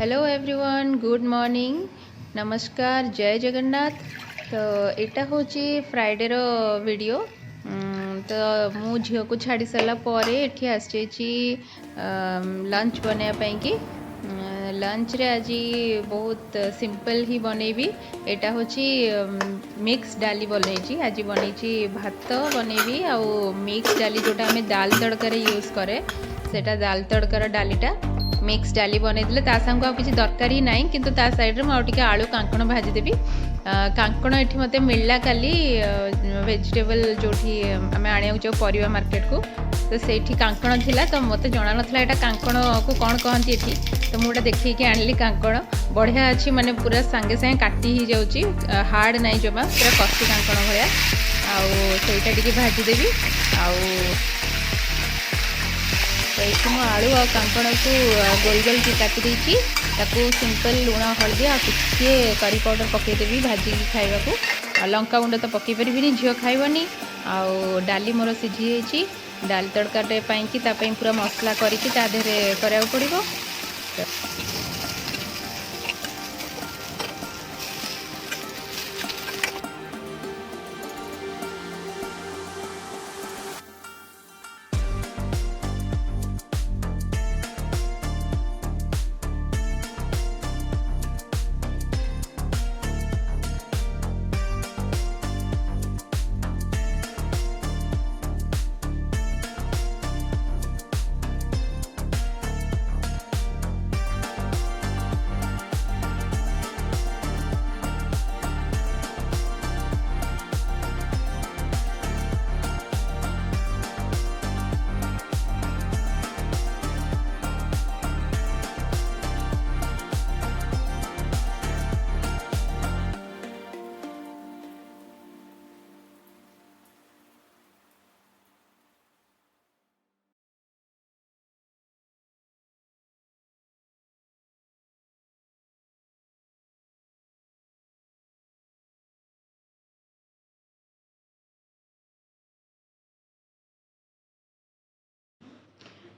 Hello everyone, good morning, नमस्कार, जय जगन्नाथ। तो यहाँ हूँ फ्राइडे रो वीडियो। तो मु झील को छाड़ी सारा पर ये आसी लंच बनवाई कि लंच रे आज बहुत सिंपल ही बनैबी। यहाँ हूँ मिक्स डाली बनई आज बनई भात बनैबी आउ मिक्स डाली जोटा आम दाल तड़कार यूज करे सेटा दाल तड़कार डालीटा मिक्स डाली बनईदे सांग किसी दरकार ही ना कि सैड्रे मुझे आलू कांकण भाजीदेवी। कांकण ये मत मिलला काली वेजिटेबल जो आम आने जाऊ परिवा मार्केट को, तो से कांकण थिला तो मत जना नाला यहाँ कांकण को कौन कहती ये, तो मुझे देखिए आनली कांकण बढ़िया अच्छी माने पूरा सांगे सांगे काटी ही जाऊँगी, हार्ड नाई जमा पूरा कषि कांकण भाया आईटा टी भाजीदेवी। तो ये आलू आ कांकण को गोल गोल की काटी देती सिंपल लुण हल्दी आ करी पाउडर पकईदेवी भाजिकी खाइबा। लंका गुंड तो पकई पारि झील खाइबनी। डाली मोर सीझी डाली तड़काटे पूरा मसला करके करा पड़ो।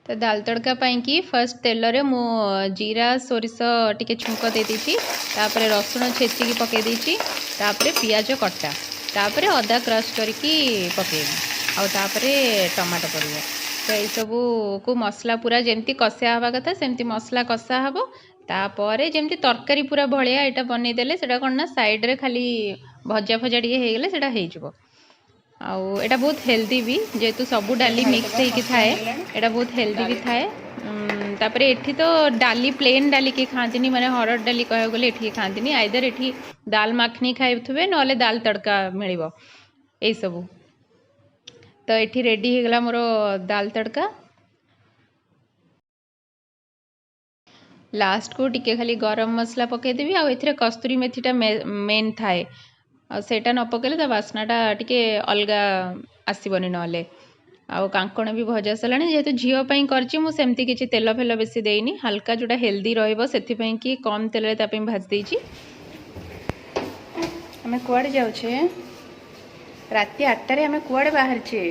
तो दाल तड़का कि फर्स्ट तेल रे मु जीरा सोरिष टिके छुंक दे दीची, तापरे रसुण छेचिकी पके दीची, तापरे पियाज कटा, तापरे अदा क्रश करके पकेबी आउ तापरे टमाटो पड़िबो। तो ये सबू को मसला पूरा जेमती कषा हवा कथा सेमती मसला कषा हबो। तापरे जेमती तरकारी पूरा भलिया एटा बनै देले सेटा कोन ना साइड रे खाली भजा भजा टिके हे गेले सेटा हे जिवो। आउ एटा बहुत हेल्दी भी जेहेतु सबू डाली मिक्स होइकी थाए, एटा बहुत हेल्दी भी थाए। तापरे एठी तो डाली प्लेन डाली के खांतिनी माने हरड़ डाली कह गले एठी खांतिनी, आइदर एठी दाल माखनी खाइबथुबे नले दाल तड़का मिलिबो एई सबू। तो एठी रेडी हे गला मोर दाल तड़का। लास्ट को टिके खाली गरम मसला पके देबी आ एथिरे कस्तूरी मेथीटा मेन थाए, सेटा न पकेले तो बास्नाटा टिके अलगा आसबनी ना। आउ कांकण भी भजा सारा जेहेतु झील करची मु सेमती किसी तेल फेल बेसी देनी, हल्का जोटा हेल्दी रहिबो सेथिपई कि कम तेल रे तापई भाज देइची। हमें कुआडे जाउछे राति 8 रे हमें कुआडे बाहर छे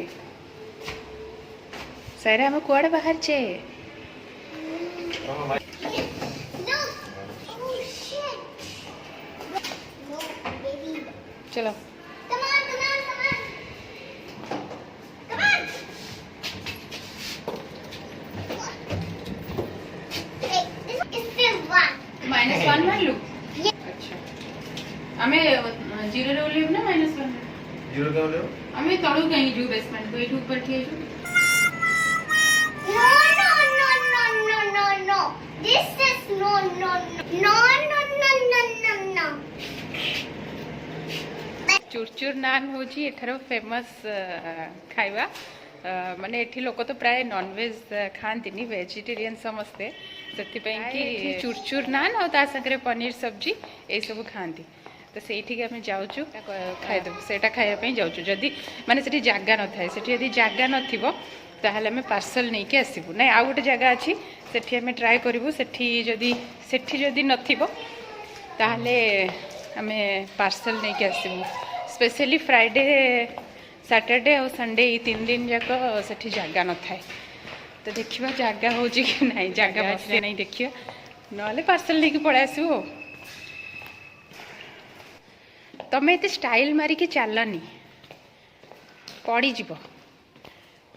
सारे हमें कुआडे बाहर छे। चलो -1 मान लू। अच्छा हमें 0 रे ओलेब ना -1 0 का ओलेब हमें तळू कहीं जो बेसमेंट को एठी ऊपर ठिए जो। No this is no चुरचुर नान हूँ एठार फेमस खाइबा। माने एठी लोक तो प्राय नॉनवेज खाती वेजिटेरियन समस्ते से चुरचुर नान और सागरे पनीर सब्जी ये सब खाती। तो से आम जाऊँ खाईदेव सेटा खायापी जाऊँ जदि माने से जगह न थाए से जगह न ताहले आम पार्सल नहीं कि आसबू ना आउ गोटे जगह अच्छी से आम ट्राए करूँ सेठी जदि नथिबो ताहले आम पार्सल नहीं कि आसबू। स्पेशली फ्राइडे सैटरडे और संडे ये 3 दिन जाक से जगह न थाए। तो देखिए जगह हो कि ना जगह बस नहीं देखिए नहले पार्सल लेके पड़े आसो तमें एत स्टाइल मारिकी चलनी पड़ीज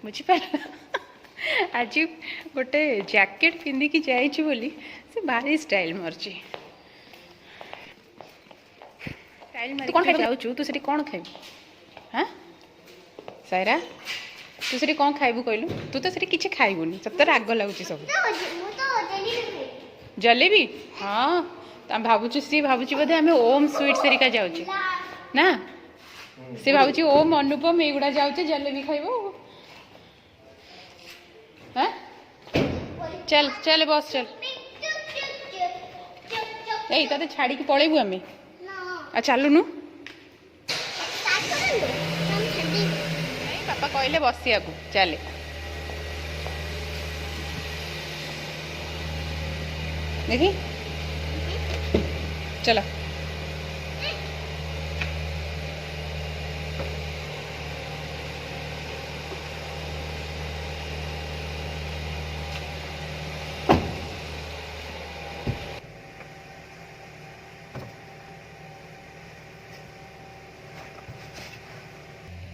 बुझिपार आज गोटे जैकेट पिंधिकी जाइए बोली से भारी स्टाइल मार्ची स्टाइल मारी कौन जाऊँ तू से कौन खाइबू हाँ सायरा तू से कौन खाइबू कहलु तू तो किसी खाइबुनी सब तो राग लगुच सब जलेबी हाँ भावुँ सी भावुँ बोधे आम ओम स्वीट सेरिका जाऊँ ना सी भावुँ ओम अनुपम एगुड़ा जाऊे जलेबी खाइब हाँ चल चल बस चल ए ते छाड़ी पलैबू आम आ चलुनु पापा कहले बसिया चले देखी चलो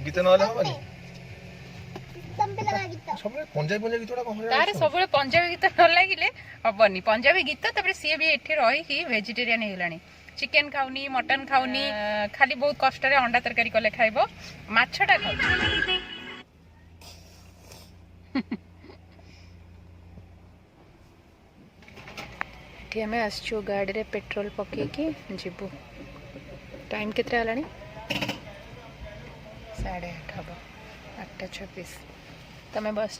गीत नहले हबनी सबले पंजाबी गीत तार सब पंजाबी गीत न लगे हेनी पंजाबी गीत सी भी ये रही वेजिटेरियन होलानी चिकेन खाऊनी मटन खाऊनी खाली बहुत कष्ट अंडा तरकारी कले खाइब माछटा खाऊ आम आसचु गाड़ी रे पेट्रोल पकईकी जीवु टाइम केते हलानी 8:30 हम 8:26 तमे बस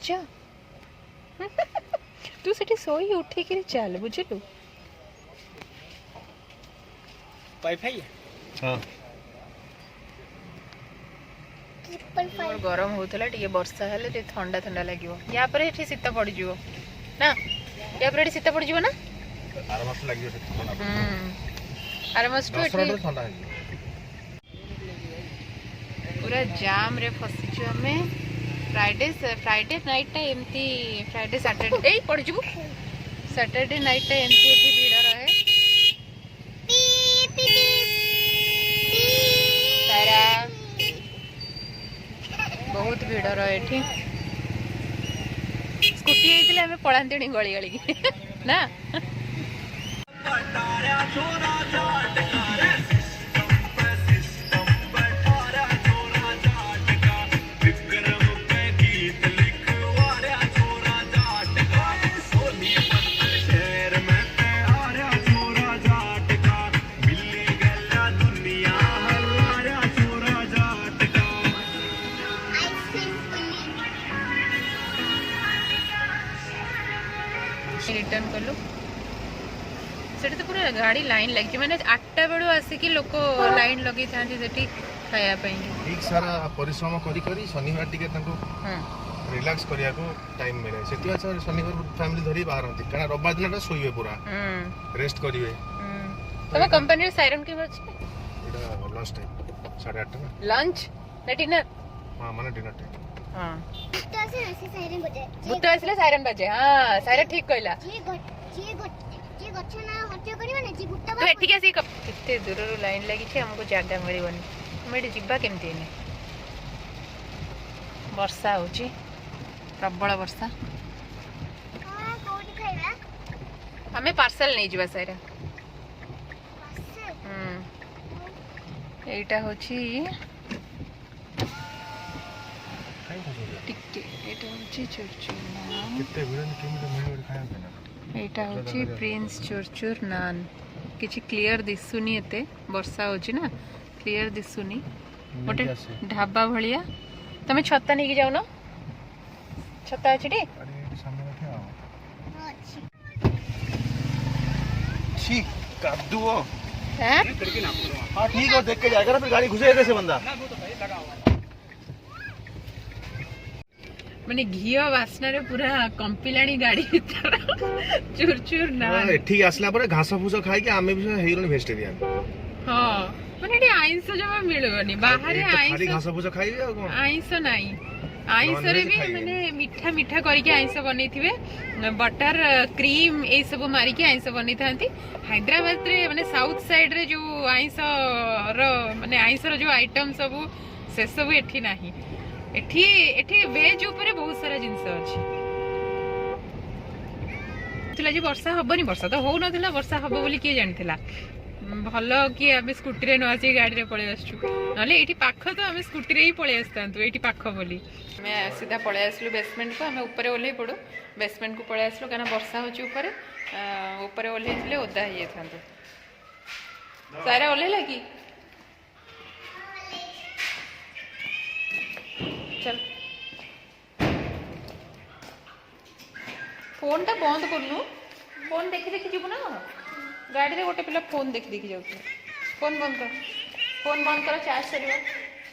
तू से सोई उठिक चल बुझलु वाईफाई हां गरम होतला टिके वर्षा हेले टे ठंडा ठंडा लागिवो या पर एठी शीत पड़ जिवो ना या पर एठी शीत पड़ जिवो ना आर मास लागियो से ठंडा आर मास तो एठी ठंडा पूरा जाम रे फसिछु हमें फ्राइडे नाइट टा एमती फ्राइडे सैटरडे ए पड़ जिवो सैटरडे नाइट टा एमती एठी भीड़ रहे तारा बहुत भीड़ रहे एठी स्कूटी आइतिले हमें पळांतिणी गली गली ना रिटर्न कलु से तो पूरा गाड़ी लाइन लगी मैंने 8टा बेलू आसिक लोक लाइन लगे था खायापी ठीक सारा परिश्रम करी करी शनिवार टिके रिलैक्स करिया को टाइम मिले से शनिवार फैमिली धरी बाहर होती कारण रविवार दिन सोइबे पूरा रेस्ट करिवे तब कंपनी साइरन के बच एटा लंच टाइम 8:30 ना लंच ना डिनर हां माने डिनर टाइम हां तो ऐसे साइरन बजे भूत आसले साइरन बजे हां साइरन ठीक कहला जे गछ ना हत्या करिवा ना जे भुट्टा तो ठीक है कितने दूर रो लाइन लगी छे हमको जागा मिलबनी मेडी जिबा केमती ने वर्षा होची प्रबल वर्षा हां कोड खाइबा हमें पार्सल नहीं जीवा साइरा एटा होची टिके एटा होची चुरचुर नान कितने भिड़ ने किमिटा मिल खाया देना एटा होची प्रिंस चुरचुर नान किछि क्लियर दिसुनी एते वर्षा होची ना क्लियर दिसुनी गोटे ढाबा भलिया तमे छत्ता नहीं जाऊ ना छत्ता अछि टी अरे सामने रखे आओ हां छी छी कादुओ हैं हां ठीक है देख के जाएगा ना फिर गाड़ी घुसेगा कैसे बंदा माने घियो वासना रे पूरा कंपिलाणी गाड़ी भीतर चुरचुर ना ठीक आसला पर घास फूस खाई के आमे भी हेरोन वेजिटेरियन हां माने एटी आइंस जमा मिलबनी बाहर आइंस खाली घास फूस खाई आ कोन आइंस नाही आइंसरे भी माने मीठा मीठा करके आइंस बनैथिबे बटर क्रीम ए सब मारिकी आइंस बनै थांती हैदराबाद रे माने साउथ साइड रे जो आइंस रो माने आइंस रो जो आइटम सब से सब एठी नाही एठी वेज ऊपर बहुत सारा जिंस अछि तुला जी वर्षा हबनी वर्षा तो हो नथिला वर्षा हबो बोली के जानिथिला भल कि आम स्कूटी रे न आसी गाड़ी रे पळे आसछु नले एठी पाख तो आम स्कूटी रे ही पळे आस्तांतु एठी पाख बोली मैं सीधा पळे आसलु बेसमेंट को आम ऊपर ओल्हे पड़ू बेसमेंट को पळे आसलु काना वर्षा होची ऊपर ओल्हे थिले ओदा ही थांतु सारा ओल्हे लागी चल फोन टा बंद करनु फोन देखि देखि जीवु ना गाड़ी रे गोटे पिला फोन देखि देखि जाउ फोन बंद कर चार्ज सरिबो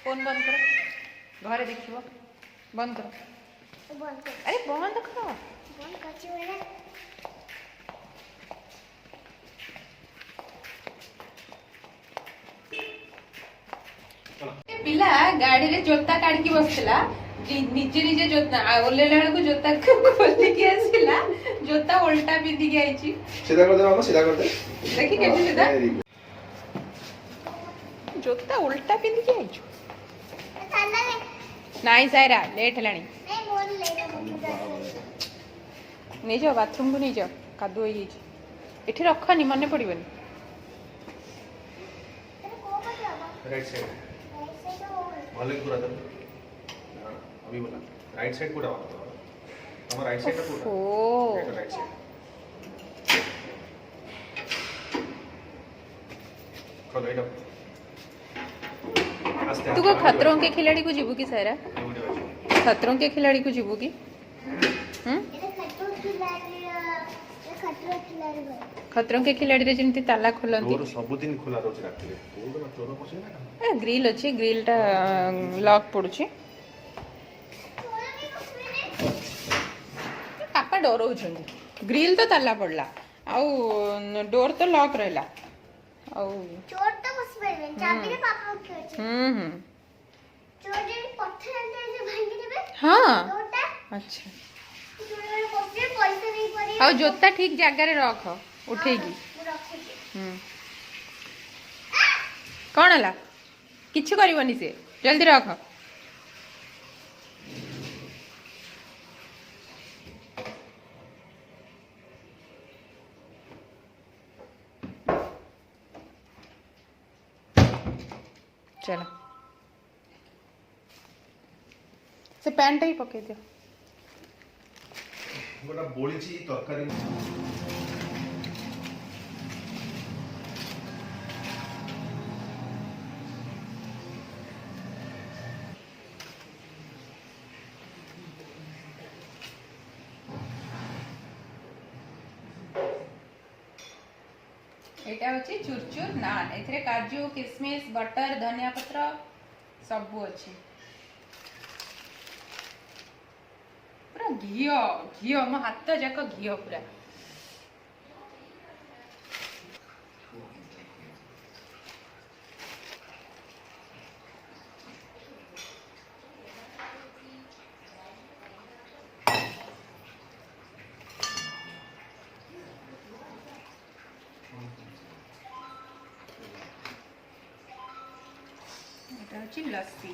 फोन बंद कर घरे देखिबो बंद कर अरे बंद कर पिला गाड़ी रे जोता काढ़ की बसला निजे निजे जोता ओलेला बेलू जोता खोली के आसिला जोता उल्टा पिंदी के आइची सीधा कर दे मामा सीधा कर दे देखि केते सीधा जोता उल्टा पिंदी के आइछु नाई सायरा लेट हेलानी नहीं जाओ बाथरूम को नहीं जाओ कादू हो जाइए एठी रखनी मने पड़िबनी राइट साइड भले पूरा दे अभी बोला राइट साइड पूरा हम राइट साइड पूरा ओ राइट साइड खोल इट तू को खतरों के खिलाड़ी को जीबू की सायरा खतरों के खिलाड़ी को जीबू की खतरों के खिलाड़ी रे जेंती ताला खोलंती डोर सब दिन खुला रहउछ रात रे कोन चोर पसे ना ग्रिल अच्छी ग्रिल टा लॉक पड़ुची पापा डरौछंती ग्रिल तो ताला पड़ला आउ डोर तो लॉक रहला आउ चोर तो बस परबे चाबी रे पापा के अछि चोर जे पत्थर आनते जे भांगी देबे हां चोरटा अच्छा चोर रे पत्थर पैसा नहीं पड़ी आउ जोता ठीक जगह रे रख उठेगी कौन हला किछु करबनी से जल्दी रख चलो से पैंट ही पके दियो गोटा बोलीची तरकारी एटा होची चुरचुर नान एथरे काजू किशमिश बटर धनिया पत्र सब अच्छी पूरा घियो घियो मो हाथ जाक घियो पूरा এটা হচ্ছে লস্যি